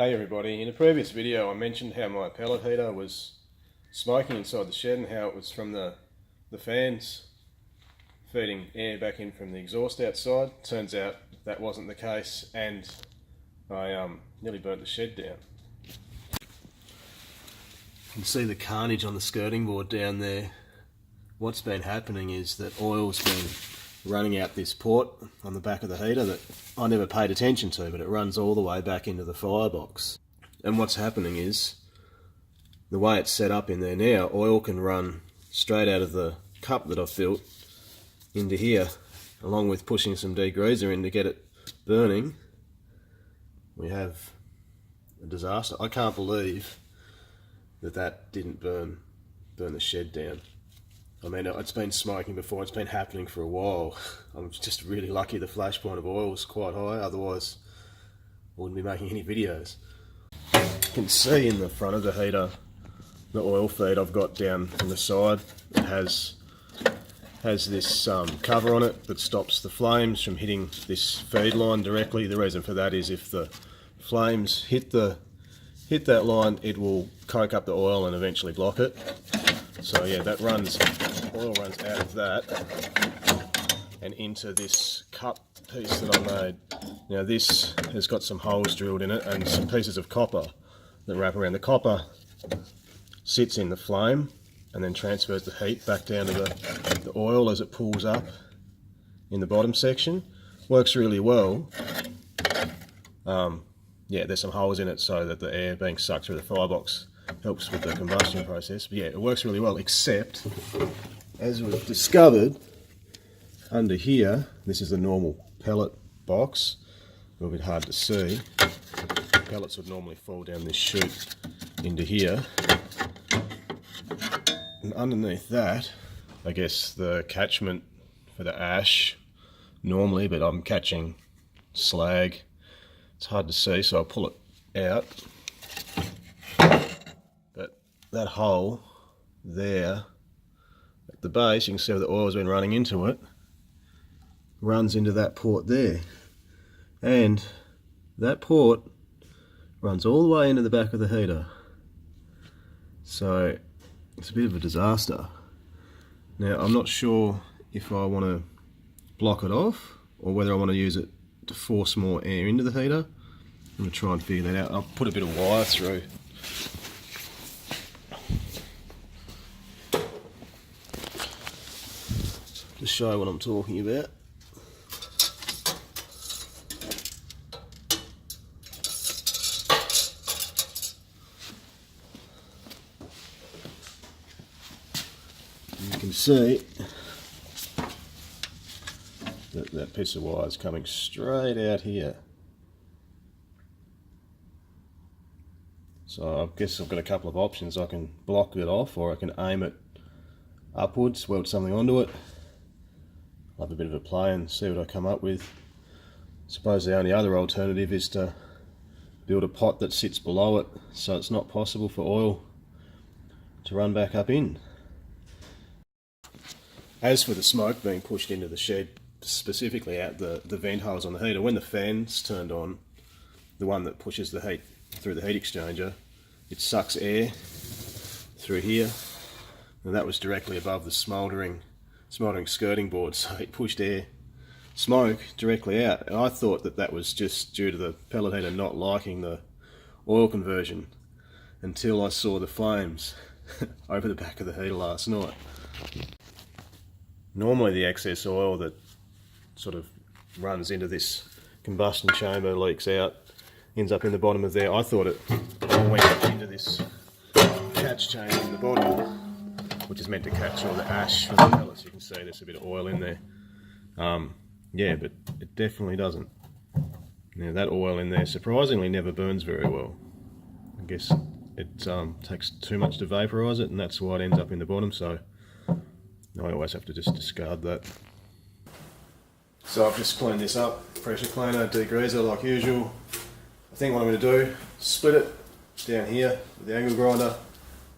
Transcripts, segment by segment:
Hey everybody, in a previous video I mentioned how my pellet heater was smoking inside the shed and how it was from the fans feeding air back in from the exhaust outside. Turns out that wasn't the case and I nearly burnt the shed down. You can see the carnage on the skirting board down there. What's been happening is that oil's been running out this port on the back of the heater that I never paid attention to, but it runs all the way back into the firebox. And what's happening is, the way it's set up in there now, oil can run straight out of the cup that I've built into here, along with pushing some degreaser in to get it burning. We have a disaster. I can't believe that didn't burn the shed down. I mean, it's been smoking before, it's been happening for a while. I'm just really lucky the flash point of oil was quite high, otherwise I wouldn't be making any videos. You can see in the front of the heater, the oil feed I've got down from the side. It has this cover on it that stops the flames from hitting this feed line directly. The reason for that is if the flames hit that line, it will coke up the oil and eventually block it. So yeah, oil runs out of that and into this cup piece that I made. Now this has got some holes drilled in it and some pieces of copper that wrap around. The copper sits in the flame and then transfers the heat back down to the oil as it pulls up in the bottom section. Works really well. Yeah, there's some holes in it so that the air being sucked through the firebox helps with the combustion process. But yeah, it works really well, except, as we've discovered, under here, this is the normal pellet box, a little bit hard to see. Pellets would normally fall down this chute into here. And underneath that, I guess the catchment for the ash normally, but I'm catching slag. It's hard to see, so I'll pull it out. But that hole there at the base, you can see where the oil's been running into it, runs into that port there. And that port runs all the way into the back of the heater. So it's a bit of a disaster. Now I'm not sure if I want to block it off or whether I want to use it to force more air into the heater. I'm going to try and figure that out. I'll put a bit of wire through. To show what I'm talking about. You can see that piece of wire is coming straight out here. So I guess I've got a couple of options. I can block it off, or I can aim it upwards, weld something onto it. I'll have a bit of a play and see what I come up with. I suppose the only other alternative is to build a pot that sits below it, so it's not possible for oil to run back up in. As for the smoke being pushed into the shed, specifically out the vent holes on the heater, when the fan's turned on, the one that pushes the heat through the heat exchanger, it sucks air through here, and that was directly above the smouldering skirting board, so it pushed smoke directly out. And I thought that was just due to the pellet heater not liking the oil conversion, until I saw the flames over the back of the heater last night. Normally the excess oil that sort of runs into this combustion chamber, leaks out, ends up in the bottom of there. I thought it all went up into this catch chamber in the bottom, which is meant to catch all the ash from the pellets. You can see there's a bit of oil in there. Yeah, but it definitely doesn't. Now that oil in there surprisingly never burns very well. I guess it takes too much to vaporise it, and that's why it ends up in the bottom, so I always have to just discard that. So I've just cleaned this up, pressure cleaner, degreaser like usual. I think what I'm going to do, split it down here with the angle grinder,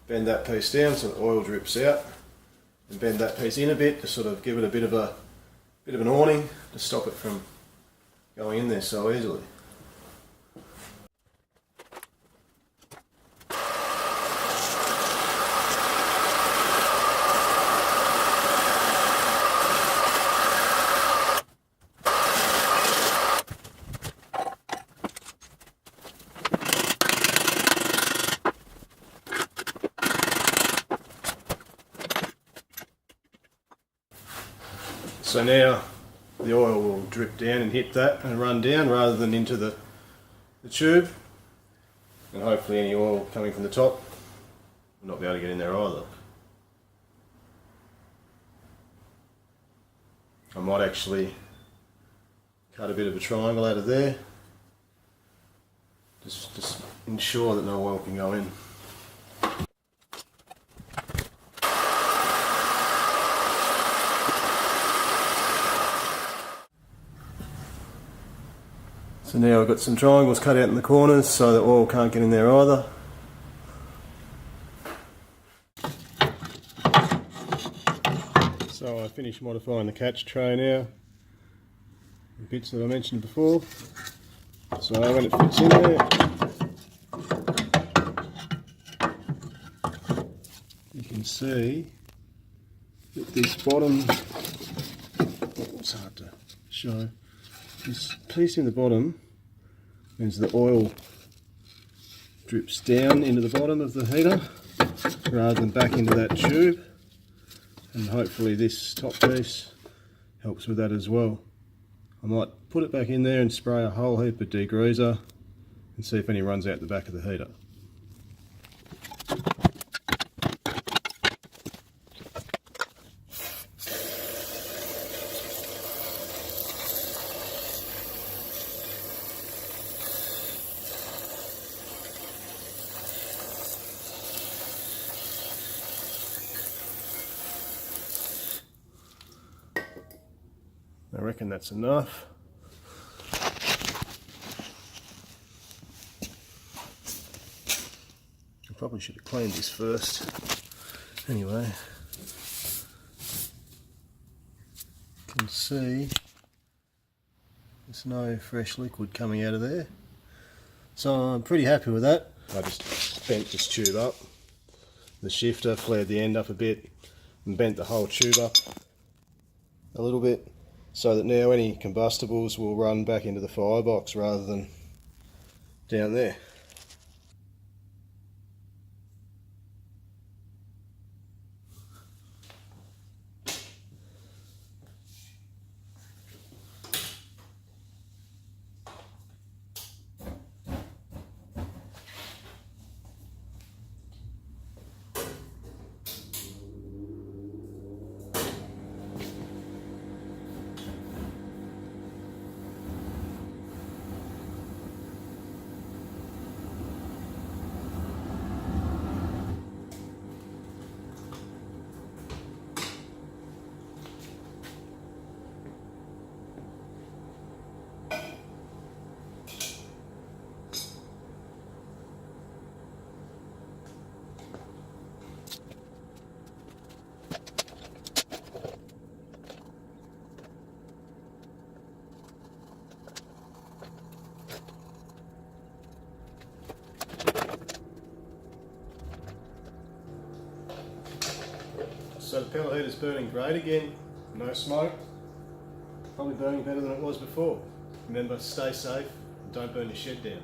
bend that piece down so the oil drips out, and bend that piece in a bit to sort of give it a bit of an awning to stop it from going in there so easily. So now the oil will drip down and hit that and run down rather than into the tube, and hopefully any oil coming from the top will not be able to get in there either. I might actually cut a bit of a triangle out of there, just ensure that no oil can go in. So now I've got some triangles cut out in the corners so the oil can't get in there either. So I finished modifying the catch tray now, the bits that I mentioned before. So when it fits in there, you can see that this bottom, it's hard to show, this piece in the bottom means the oil drips down into the bottom of the heater rather than back into that tube, and hopefully this top piece helps with that as well. I might put it back in there and spray a whole heap of degreaser and see if any runs out the back of the heater. I reckon that's enough. I probably should have cleaned this first. Anyway, you can see there's no fresh liquid coming out of there. So I'm pretty happy with that. I just bent this tube up. The shifter flared the end up a bit and bent the whole tube up a little bit, so that now any combustibles will run back into the firebox rather than down there. So the pellet heater's burning great again, no smoke, probably burning better than it was before. Remember, stay safe, and don't burn your shed down.